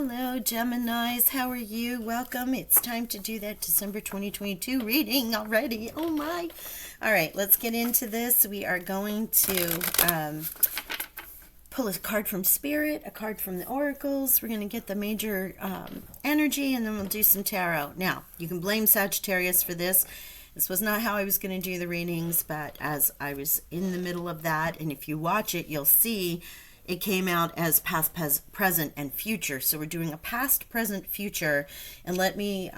Hello, Geminis. How are you? Welcome. It's time to do that December 2022 reading already. Oh my. All right, let's get into this. We are going to pull a card from Spirit, a card from the Oracles. We're going to get the major energy, and then we'll do some tarot. Now, you can blame Sagittarius for this. This was not how I was going to do the readings, but as I was in the middle of that, and if you watch it, you'll see it came out as past, present, and future. So we're doing a past, present, future. And let me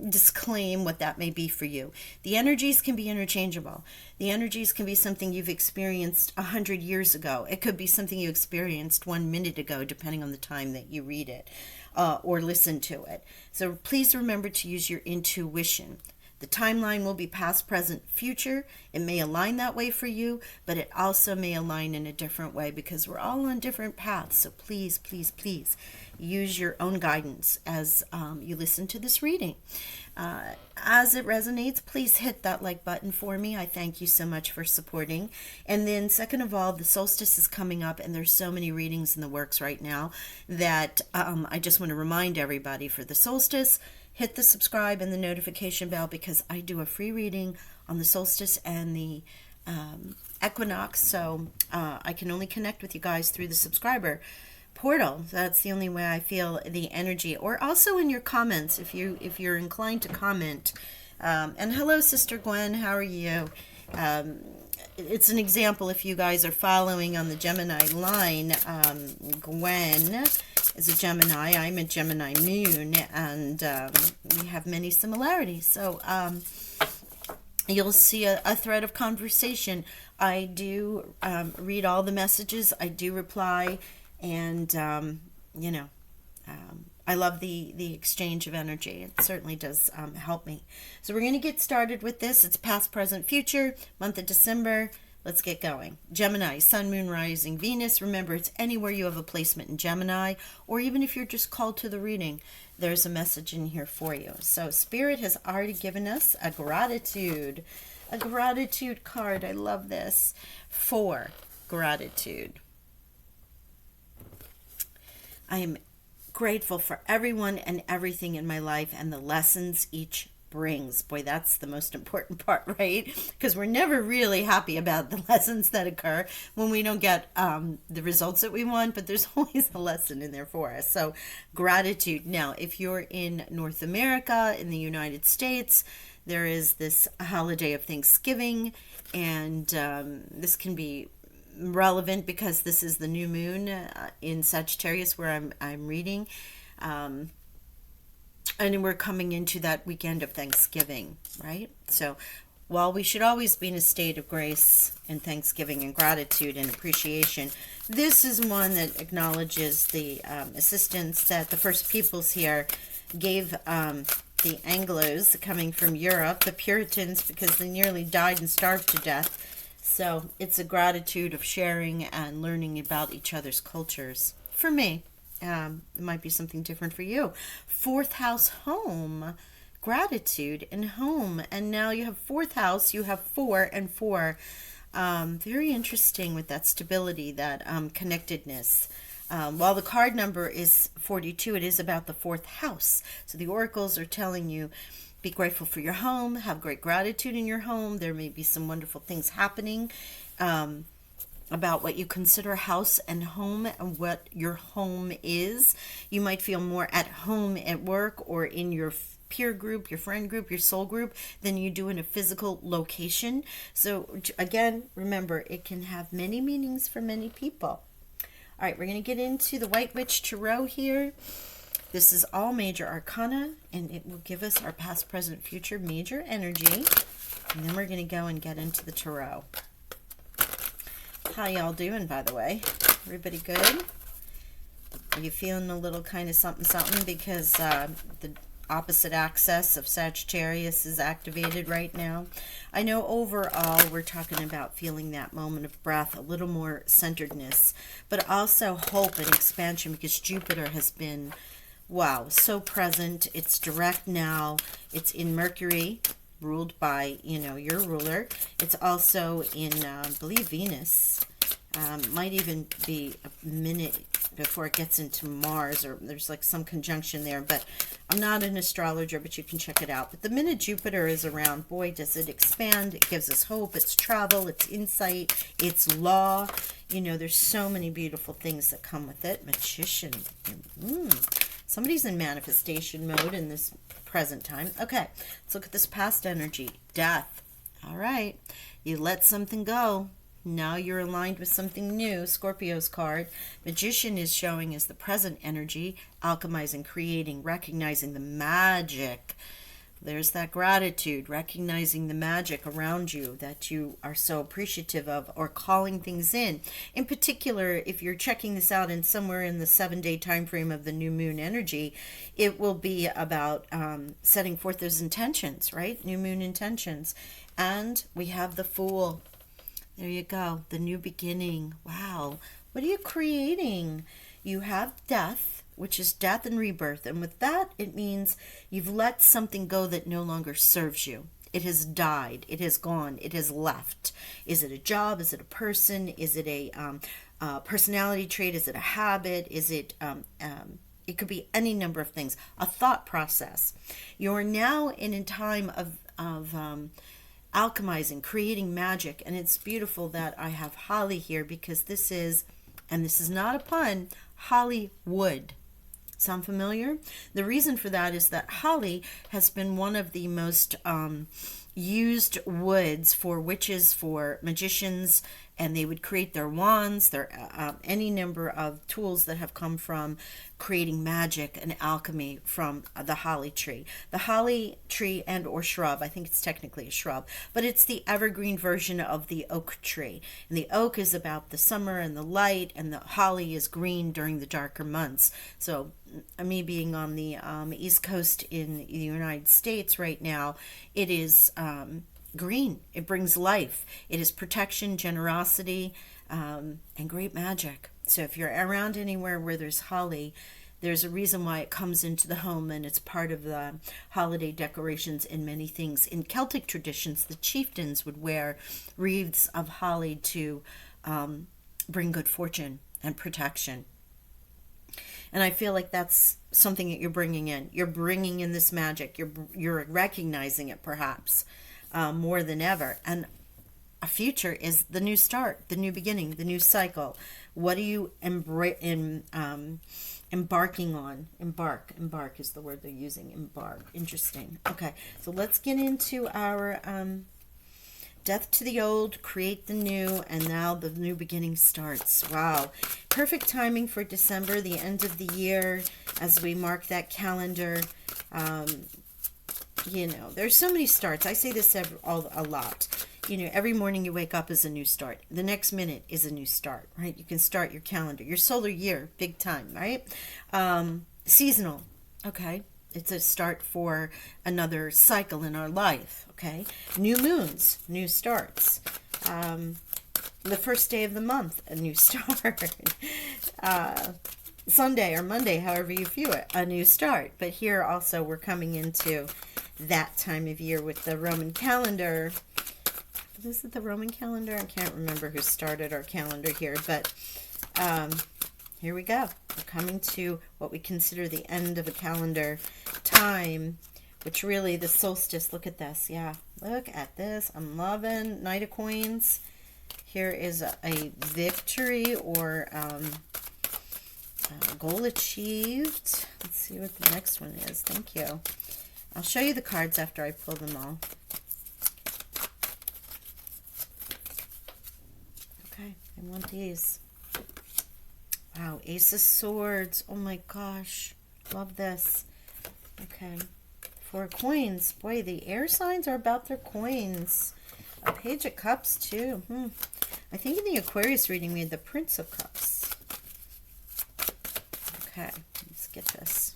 disclaim what that may be for you. The energies can be interchangeable. The energies can be something you've experienced 100 years ago. It could be something you experienced 1 minute ago, depending on the time that you read it or listen to it. So please remember to use your intuition. The timeline will be past, present, future. It may align that way for you, but it also may align in a different way because we're all on different paths. So please, please, please use your own guidance as you listen to this reading. As it resonates, please hit that like button for me. I thank you so much for supporting. And then second of all, the solstice is coming up and there's so many readings in the works right now that I just want to remind everybody for the solstice, hit the subscribe and the notification bell because I do a free reading on the solstice and the equinox. So I can only connect with you guys through the subscriber portal. That's the only way I feel the energy. Or also in your comments, if you're inclined to comment. And hello, Sister Gwen. How are you? It's an example if you guys are following on the Gemini line. Gwen is a Gemini. I'm a Gemini moon, and we have many similarities. So you'll see a thread of conversation. I do read all the messages. I do reply, and I love the exchange of energy. It certainly does help me. So we're going to get started with this. It's past, present, future, month of December. Let's get going. Gemini, Sun, Moon, Rising, Venus. Remember, it's anywhere you have a placement in Gemini, or even if you're just called to the reading, there's a message in here for you. So Spirit has already given us a gratitude card. I love this. For gratitude. I am grateful for everyone and everything in my life and the lessons each brings. Boy, that's the most important part, right? Because we're never really happy about the lessons that occur when we don't get the results that we want, but there's always a lesson in there for us. So gratitude. Now, if you're in North America, in the United States, there is this holiday of Thanksgiving, and this can be relevant because this is the new moon in Sagittarius where I'm reading. And we're coming into that weekend of Thanksgiving, right? So while we should always be in a state of grace and thanksgiving and gratitude and appreciation, this is one that acknowledges the assistance that the first peoples here gave the Anglos coming from Europe, the Puritans, because they nearly died and starved to death. So it's a gratitude of sharing and learning about each other's cultures. For me, it might be something different for you. Fourth house, home, gratitude and home. And now you have fourth house, you have 4 and 4. Very interesting with that stability, that connectedness. While the card number is 42, it is about the fourth house. So the oracles are telling you, be grateful for your home, have great gratitude in your home. There may be some wonderful things happening about what you consider house and home and what your home is. You might feel more at home at work or in your peer group, your friend group, your soul group than you do in a physical location. So again, remember, it can have many meanings for many people. All right, we're going to get into the White Witch Tarot here. This is all major arcana, and it will give us our past, present, future major energy. And then we're going to go and get into the tarot. How y'all doing, by the way? Everybody good? Are you feeling a little kind of something because the opposite axis of Sagittarius is activated right now? I know overall we're talking about feeling that moment of breath, a little more centeredness, but also hope and expansion because Jupiter has been, wow, so present. It's direct now. It's in Mercury, ruled by, your ruler. It's also in, I believe, Venus. Might even be a minute before it gets into Mars, or there's like some conjunction there, but I'm not an astrologer, but you can check it out. But the minute Jupiter is around, boy, does it expand. It gives us hope. It's travel. It's insight. It's law. You know, there's so many beautiful things that come with it. Magician. Somebody's in manifestation mode in this present time. Okay, let's look at this past energy. Death. All right. You let something go. Now you're aligned with something new. Scorpio's card. Magician is showing as the present energy, alchemizing, creating, recognizing the magic. There's that gratitude, recognizing the magic around you that you are so appreciative of, or calling things in. In particular, if you're checking this out in somewhere in the 7-day time frame of the new moon energy, it will be about setting forth those intentions, right? New moon intentions. And we have the Fool. There you go. The new beginning. Wow. What are you creating? You have death, which is death and rebirth. And with that, it means you've let something go that no longer serves you. It has died. It has gone. It has left. Is it a job? Is it a person? Is it a personality trait? Is it a habit? Is it... it could be any number of things. A thought process. You're now in a time of alchemizing, creating magic. And it's beautiful that I have holly here, because this is, and this is not a pun, Hollywood. Sound familiar? The reason for that is that holly has been one of the most used woods for witches, for magicians, and they would create their wands, their any number of tools that have come from creating magic and alchemy from the holly tree. The holly tree and or shrub, I think it's technically a shrub, but it's the evergreen version of the oak tree. And the oak is about the summer and the light, and the holly is green during the darker months. So me being on the East Coast in the United States right now, it is green. It brings life. It is protection, generosity, and great magic. So if you're around anywhere where there's holly, there's a reason why it comes into the home, and it's part of the holiday decorations in many things. In Celtic traditions, the chieftains would wear wreaths of holly to bring good fortune and protection. And I feel like that's something that you're bringing in. You're bringing in this magic. You're recognizing it, perhaps, more than ever. And a future is the new start, the new beginning, the new cycle. What are you embarking on? Embark is the word they're using. Embark. Interesting. Okay, so let's get into our death to the old, create the new, and now the new beginning starts. Wow. Perfect timing for December, the end of the year, as we mark that calendar. You know, there's so many starts. I say this a lot. You know, every morning you wake up is a new start. The next minute is a new start, right? You can start your calendar, your solar year, big time, right? Seasonal, okay? It's a start for another cycle in our life, okay? New moons, new starts. The first day of the month, a new start. Sunday or Monday, however you view it, a new start. But here also we're coming into that time of year with the Roman calendar. Is it the Roman calendar? I can't remember who started our calendar here, but here we go. We're coming to what we consider the end of a calendar time, which really the solstice. Look at this. Yeah, look at this. I'm loving Knight of Coins. Here is a victory or goal achieved. Let's see what the next one is. Thank you. I'll show you the cards after I pull them all. Okay, I want these. Wow, Ace of Swords. Oh my gosh. Love this. Okay. Four of Coins. Boy, the air signs are about their coins. A Page of Cups, too. I think in the Aquarius reading we had the Prince of Cups. Okay, let's get this.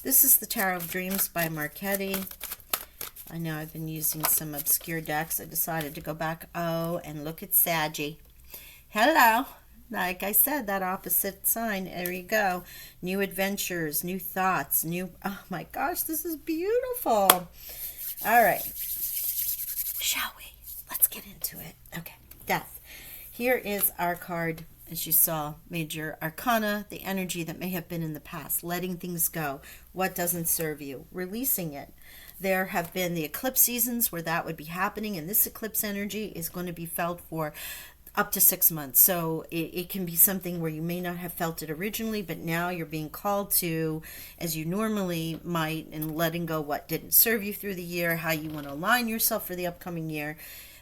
This is the Tarot of Dreams by Marchetti. I know I've been using some obscure decks. I decided to go back, and look at Saggy. Hello. Like I said, that opposite sign. There you go. New adventures, new thoughts, new... Oh my gosh, this is beautiful. All right. Shall we? Let's get into it. Okay. Death. Here is our card, as you saw, Major Arcana, the energy that may have been in the past, letting things go, what doesn't serve you, releasing it. There have been the eclipse seasons where that would be happening, and this eclipse energy is going to be felt for up to 6 months. So it can be something where you may not have felt it originally, but now you're being called to, as you normally might, and letting go what didn't serve you through the year, how you want to align yourself for the upcoming year.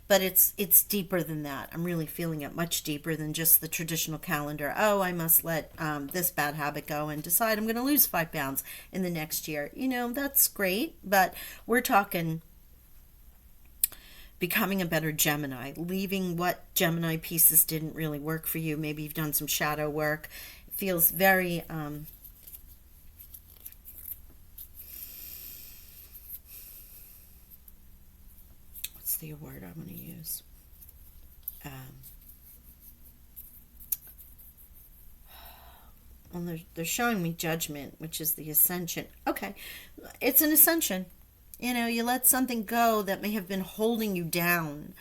But it's deeper than that. I'm really feeling it much deeper than just the traditional calendar. Oh, I must let this bad habit go and decide I'm going to lose 5 pounds in the next year. You know, that's great, but we're talking becoming a better Gemini, leaving what Gemini pieces didn't really work for you. Maybe you've done some shadow work. It feels very what's the word I'm going to use? Well, they're showing me judgment, which is the ascension. Okay, it's an ascension. You know, you let something go that may have been holding you down.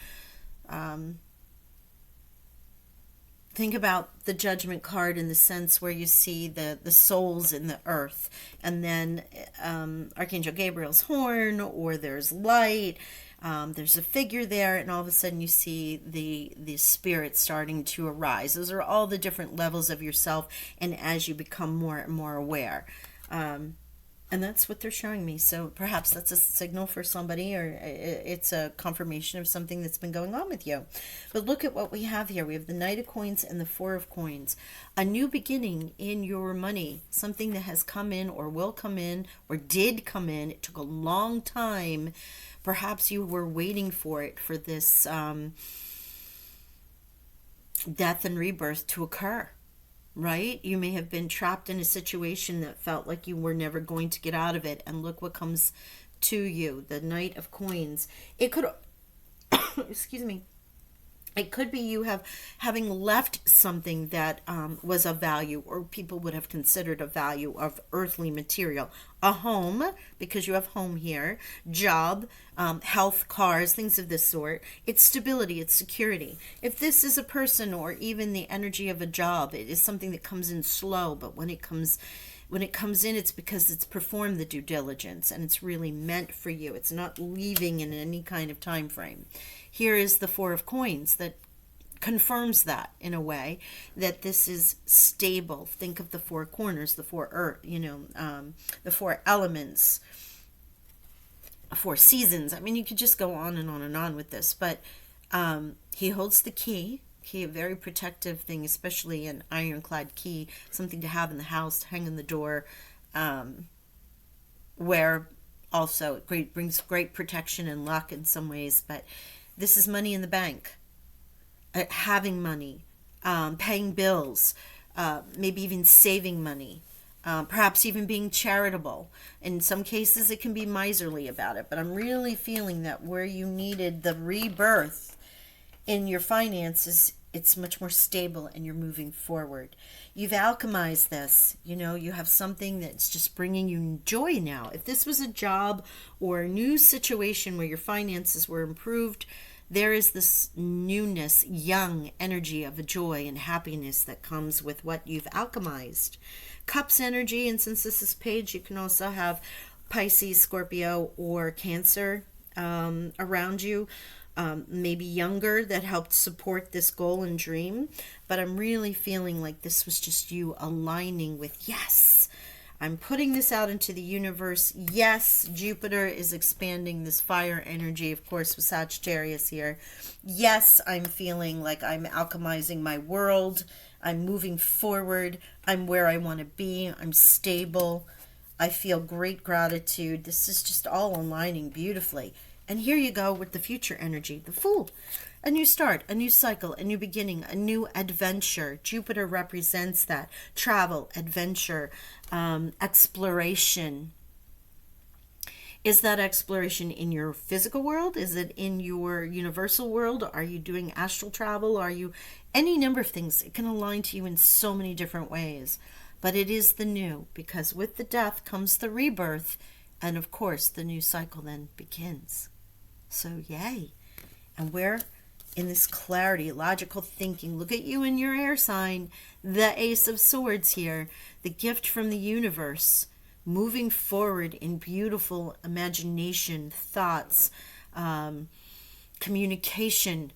Think about the judgment card in the sense where you see the souls in the earth, and then Archangel Gabriel's horn, or there's light, there's a figure there, and all of a sudden you see the spirit starting to arise. Those are all the different levels of yourself, and as you become more and more aware. And that's what they're showing me. So perhaps that's a signal for somebody, or it's a confirmation of something that's been going on with you. But look at what we have here. We have the Knight of Coins and the Four of Coins. A new beginning in your money. Something that has come in or will come in or did come in. It took a long time. Perhaps you were waiting for it, for this death and rebirth to occur. Right? You may have been trapped in a situation that felt like you were never going to get out of it. And look what comes to you. The Knight of Coins. It could, excuse me. It could be you having left something that was of value, or people would have considered a value of earthly material. A home, because you have home here, job, health, cars, things of this sort. It's stability, it's security. If this is a person, or even the energy of a job, it is something that comes in slow, but when it comes in, it's because it's performed the due diligence and it's really meant for you. It's not leaving in any kind of time frame. Here is the Four of Coins that confirms that, in a way, that this is stable. Think of the four corners, the four earth, the four elements, four seasons. I mean, you could just go on and on and on with this, but he holds the key, a very protective thing, especially an ironclad key, something to have in the house, to hang in the door, where also it brings great protection and luck in some ways. But this is money in the bank, having money, paying bills, maybe even saving money, perhaps even being charitable. In some cases, it can be miserly about it, but I'm really feeling that where you needed the rebirth in your finances, it's much more stable and you're moving forward. You've alchemized this. You have something that's just bringing you joy now. If this was a job or a new situation where your finances were improved, there is this newness, young energy of a joy and happiness that comes with what you've alchemized. Cups energy, and since this is page, you can also have Pisces, Scorpio, or Cancer around you. Maybe younger, that helped support this goal and dream. But I'm really feeling like this was just you aligning with, yes, I'm putting this out into the universe. Yes, Jupiter is expanding this fire energy, of course, with Sagittarius here. Yes, I'm feeling like I'm alchemizing my world. I'm moving forward. I'm where I want to be. I'm stable. I feel great gratitude. This is just all aligning beautifully. And here you go with the future energy, the Fool. A new start, a new cycle, a new beginning, a new adventure. Jupiter represents that. Travel, adventure, exploration. Is that exploration in your physical world? Is it in your universal world? Are you doing astral travel? Are you any number of things? It can align to you in so many different ways. But it is the new, because with the death comes the rebirth. And of course, the new cycle then begins. So yay. And where in this clarity, logical thinking. Look at you in your air sign, the Ace of Swords here, the gift from the universe, moving forward in beautiful imagination, thoughts, communication,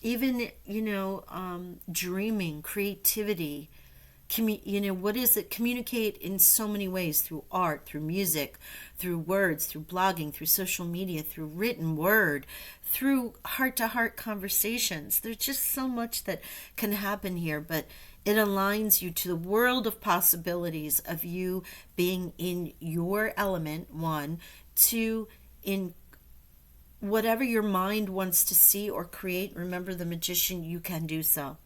even, dreaming, creativity. What is it? Communicate in so many ways, through art, through music, through words, through blogging, through social media, through written word, through heart-to-heart conversations. There's just so much that can happen here, but it aligns you to the world of possibilities of you being in your element, one, two, in whatever your mind wants to see or create. Remember, the magician, you can do so.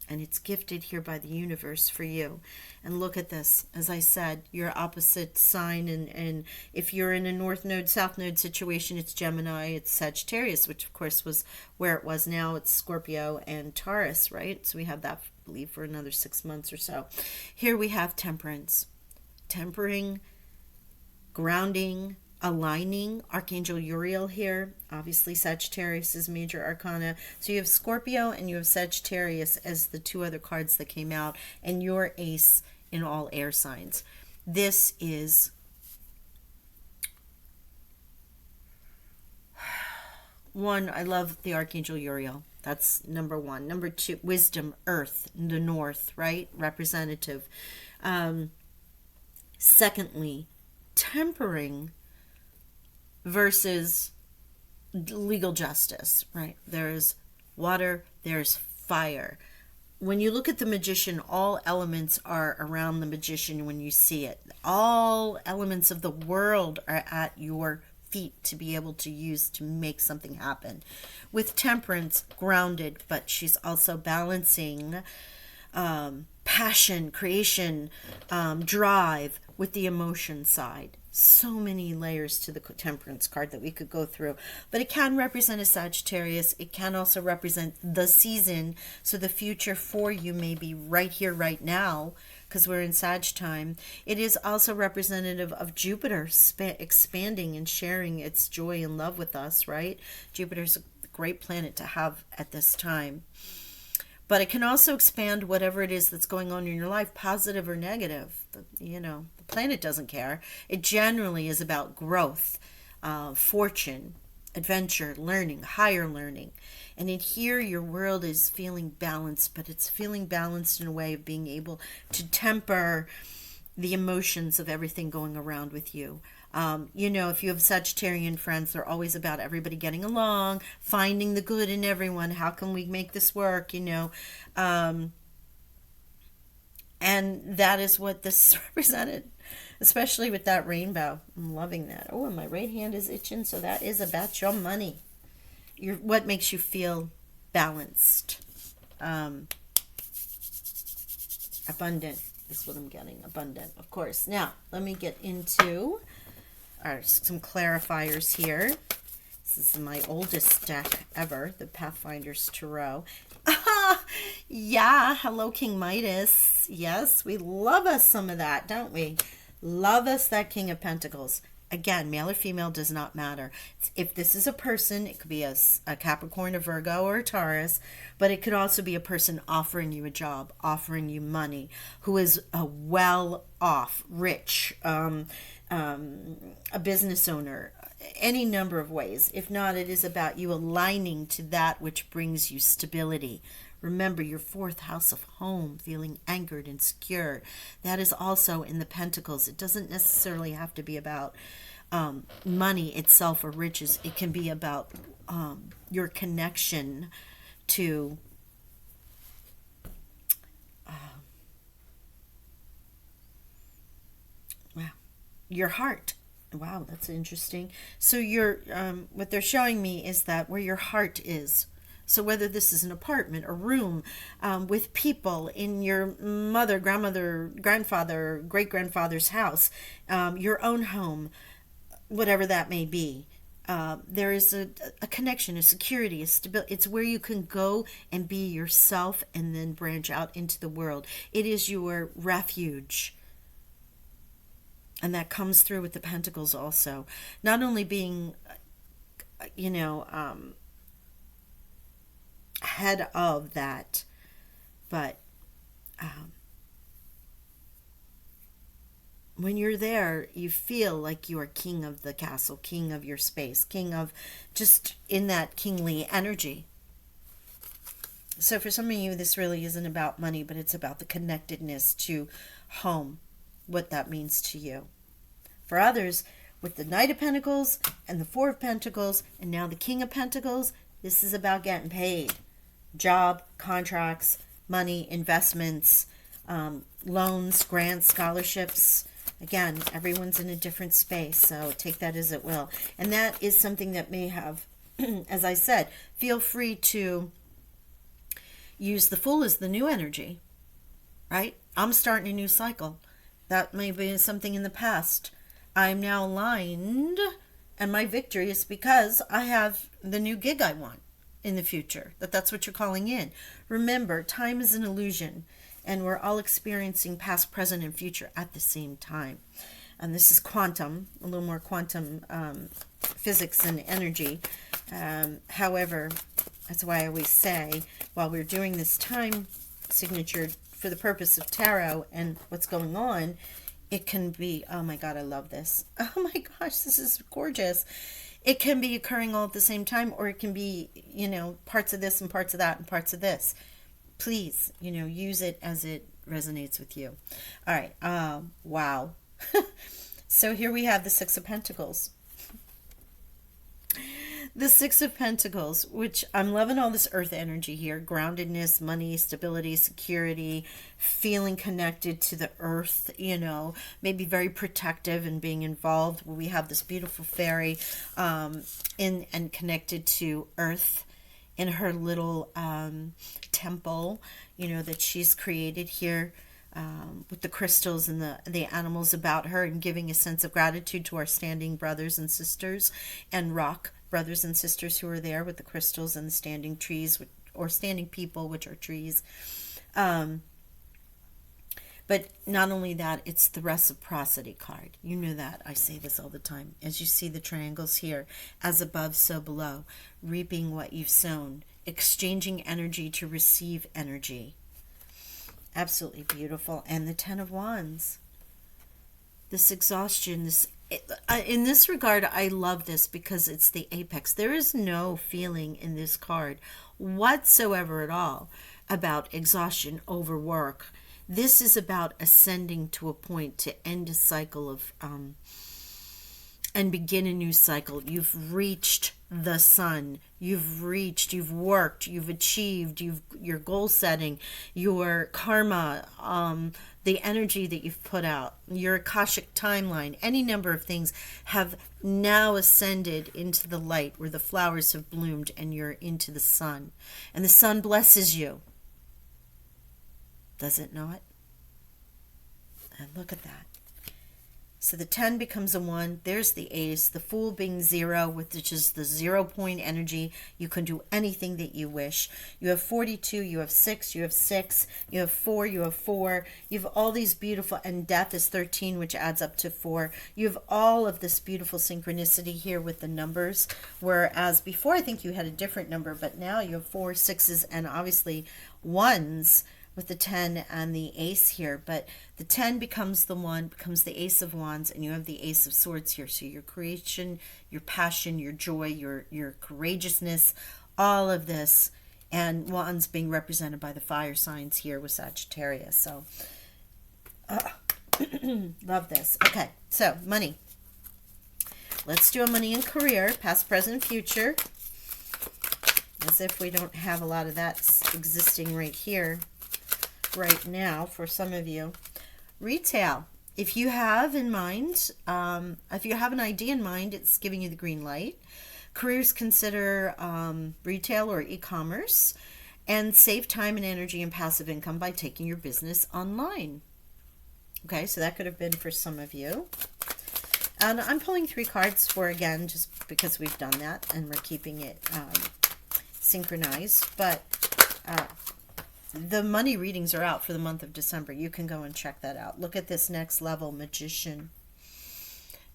And it's gifted here by the universe for you. And look at this. As I said, your opposite sign, and if you're in a North Node, South Node situation, it's Gemini, it's Sagittarius, which of course was where it was. Now it's Scorpio and Taurus, right? So we have that, I believe, for another 6 months or so. Here we have Temperance. Tempering, grounding, aligning. Archangel Uriel here. Obviously Sagittarius is major arcana. So you have Scorpio and you have Sagittarius as the two other cards that came out, and your ace in all air signs. This is one, I love the Archangel Uriel. That's number one. Number two, wisdom, earth, the north, right? Representative. Secondly, tempering versus legal justice, right? There's water, there's fire. When you look at the magician, all elements are around the magician when you see it. All elements of the world are at your feet to be able to use to make something happen. With Temperance, grounded, but she's also balancing passion, creation, drive with the emotion side. So many layers to the Temperance card that we could go through. But it can represent a Sagittarius. It can also represent the season. So the future for you may be right here, right now, because we're in Sag time. It is also representative of Jupiter expanding and sharing its joy and love with us, right? Jupiter's a great planet to have at this time. But it can also expand whatever it is that's going on in your life, positive or negative. The planet doesn't care. It generally is about growth, fortune, adventure, learning, higher learning. And in here, your world is feeling balanced, but it's feeling balanced in a way of being able to temper the emotions of everything going around with you. If you have Sagittarian friends, they're always about everybody getting along, finding the good in everyone. How can we make this work? And that is what this is represented, especially with that rainbow. I'm loving that. Oh, and my right hand is itching, so that is about your money. What makes you feel balanced, abundant is what I'm getting. Abundant, of course. Now, let me get into some clarifiers here. This is my oldest deck ever, the Pathfinder's Tarot. Yeah, hello King Midas. Yes, we love us some of that, don't we? Love us that King of Pentacles. Again, male or female does not matter. If this is a person, it could be a Capricorn, a Virgo, or a Taurus, but it could also be a person offering you a job, offering you money, who is well off, rich, a business owner, any number of ways. If not, it is about you aligning to that which brings you stability. Remember, your fourth house of home, feeling anchored and secure. That is also in the Pentacles. It doesn't necessarily have to be about money itself or riches. It can be about your connection to your heart. Wow, that's interesting. So what they're showing me is that where your heart is. So whether this is an apartment, a room, with people in your mother, grandmother, grandfather, great-grandfather's house, your own home, whatever that may be, there is a connection, a security, a stability. It's where you can go and be yourself and then branch out into the world. It is your refuge. And that comes through with the Pentacles also. Not only being you know, head of that. But when you're there, you feel like you are king of the castle, king of your space, king of just in that kingly energy. So for some of you, this really isn't about money, but it's about the connectedness to home, what that means to you. For others, with the Knight of Pentacles and the Four of Pentacles and now the King of Pentacles, this is about getting paid. Job, contracts, money, investments, loans, grants, scholarships. Again, everyone's in a different space, so take that as it will. And that is something that may have, as I said, feel free to use the Fool as the new energy, right? I'm starting a new cycle. That may be something in the past. I'm now aligned, and my victory is because I have the new gig I want in the future. That's what you're calling in. Remember, time is an illusion, and we're all experiencing past, present, and future at the same time. And this is quantum, a little more quantum physics and energy. However, that's why I always say, while we're doing this time signature for the purpose of tarot and what's going on, it can be, oh my God, I love this. Oh my gosh, this is gorgeous. It can be occurring all at the same time, or it can be, you know, parts of this and parts of that and parts of this. Please, you know, use it as it resonates with you. All right. Wow. So here we have the Six of Pentacles. The Six of Pentacles, which I'm loving all this earth energy here. Groundedness, money, stability, security, feeling connected to the earth, you know, maybe very protective and being involved. We have this beautiful fairy in and connected to earth in her little temple, you know, that she's created here. With the crystals and the animals about her, and giving a sense of gratitude to our standing brothers and sisters and rock brothers and sisters who are there with the crystals and the standing trees, or standing people, which are trees. But not only that, it's the reciprocity card. You know that. I say this all the time. As you see the triangles here, as above, so below. Reaping what you've sown. Exchanging energy to receive energy. Absolutely beautiful. And the Ten of Wands. This exhaustion, in this regard, I love this because it's the apex. There is no feeling in this card whatsoever at all about exhaustion, overwork. This is about ascending to a point to end a cycle of and begin a new cycle. You've reached the sun. You've worked, you've achieved, your goal setting, your karma, the energy that you've put out, your Akashic timeline, any number of things have now ascended into the light where the flowers have bloomed and you're into the sun. And the sun blesses you. Does it not? And look at that. So the 10 becomes a 1. There's the ace. The Fool being 0, which is the 0 point energy. You can do anything that you wish. You have 42. You have 6. You have 6. You have 4. You have 4. You have all these beautiful, and death is 13, which adds up to 4. You have all of this beautiful synchronicity here with the numbers. Whereas before, I think you had a different number, but now you have 4, 6s, and obviously 1s. With the 10 and the ace here, but the 10 becomes the 1, becomes the ace of wands, and you have the ace of swords here. So your creation, your passion, your joy, your courageousness, all of this, and wands being represented by the fire signs here with Sagittarius. So love this. Okay, so money. Let's do a money and career, past, present, future. As if we don't have a lot of that existing right here. Right now for some of you. Retail, if you have in mind, if you have an idea in mind, it's giving you the green light. Careers, consider retail or e-commerce, and save time and energy and passive income by taking your business online. Okay, so that could have been for some of you. And I'm pulling 3 cards for, again, just because we've done that and we're keeping it synchronized, but the money readings are out for the month of December. You can go and check that out. Look at this next level, Magician.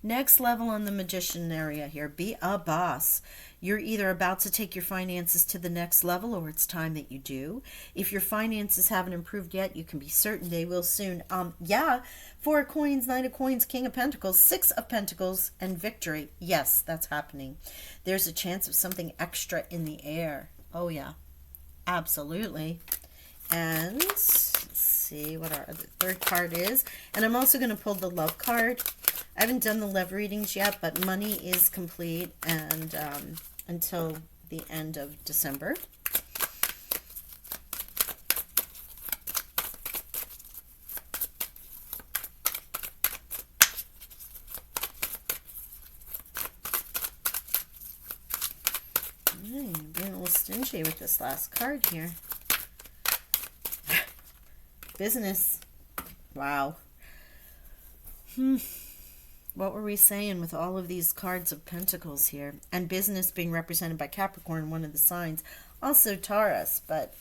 Next level on the Magician area here. Be a boss. You're either about to take your finances to the next level or it's time that you do. If your finances haven't improved yet, you can be certain they will soon. Yeah, Four of Coins, Knight of Coins, King of Pentacles, Six of Pentacles, and victory. Yes, that's happening. There's a chance of something extra in the air. Oh, yeah, absolutely. And let's see what our third card is. And I'm also going to pull the love card. I haven't done the love readings yet, but money is complete and until the end of December. I'm being a little stingy with this last card here. Business. Wow. What were we saying with all of these cards of pentacles here? And business being represented by Capricorn, one of the signs. Also Taurus, but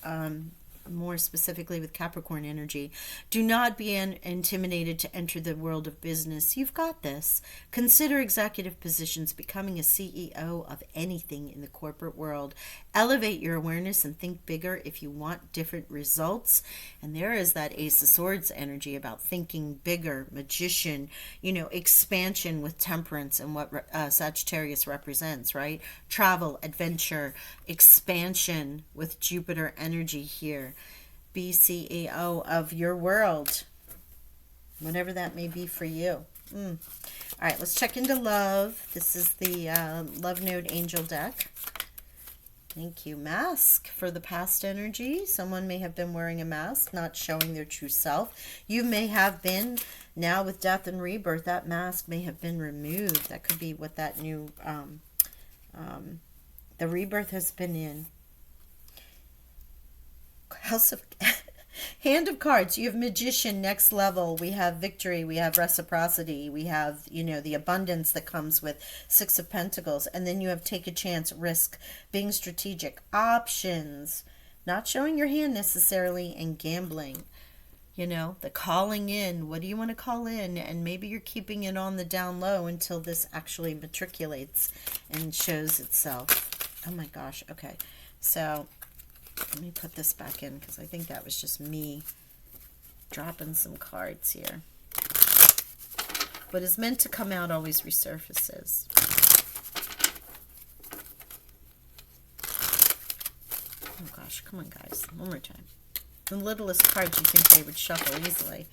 more specifically with Capricorn energy. Do not be intimidated to enter the world of business. You've got this. Consider executive positions, becoming a CEO of anything in the corporate world. Elevate your awareness and think bigger if you want different results. And there is that Ace of Swords energy about thinking bigger, magician, expansion with temperance and what Sagittarius represents, right? Travel, adventure, expansion with Jupiter energy here. Be CEO of your world, whatever that may be for you. All right, let's check into love. This is the Love Note Angel deck. Thank you. Mask for the past energy. Someone may have been wearing a mask, not showing their true self. You may have been. Now with death and rebirth, that mask may have been removed. That could be what that new, the rebirth has been in. House of Hand of Cards. You have Magician, next level. We have victory. We have reciprocity. We have, the abundance that comes with Six of Pentacles. And then you have take a chance, risk, being strategic, options, not showing your hand necessarily, and gambling. The calling in. What do you want to call in? And maybe you're keeping it on the down low until this actually matriculates and shows itself. Oh my gosh. Okay. So let me put this back in because I think that was just me dropping some cards here. What is meant to come out always resurfaces. Oh gosh, come on guys, one more time. The littlest cards you think they would shuffle easily.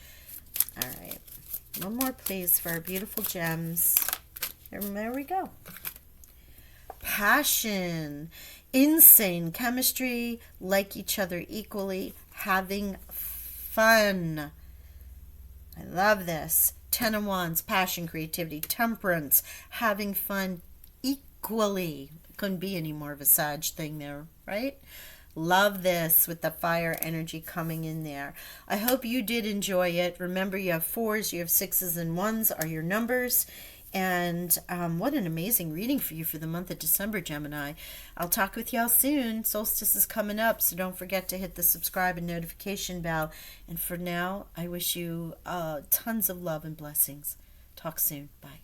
All right, one more please for our beautiful gems. And there we go. Passion. Insane chemistry, like each other equally, having fun. I love this. Ten of Wands, passion, creativity, temperance, having fun equally. Couldn't be any more of a Sag thing there, right? Love this with the fire energy coming in there. I hope you did enjoy it. Remember, you have 4s, you have 6s, and 1s are your numbers. And what an amazing reading for you for the month of December, Gemini. I'll talk with y'all soon. Solstice is coming up, so don't forget to hit the subscribe and notification bell. And for now, I wish you tons of love and blessings. Talk soon. Bye.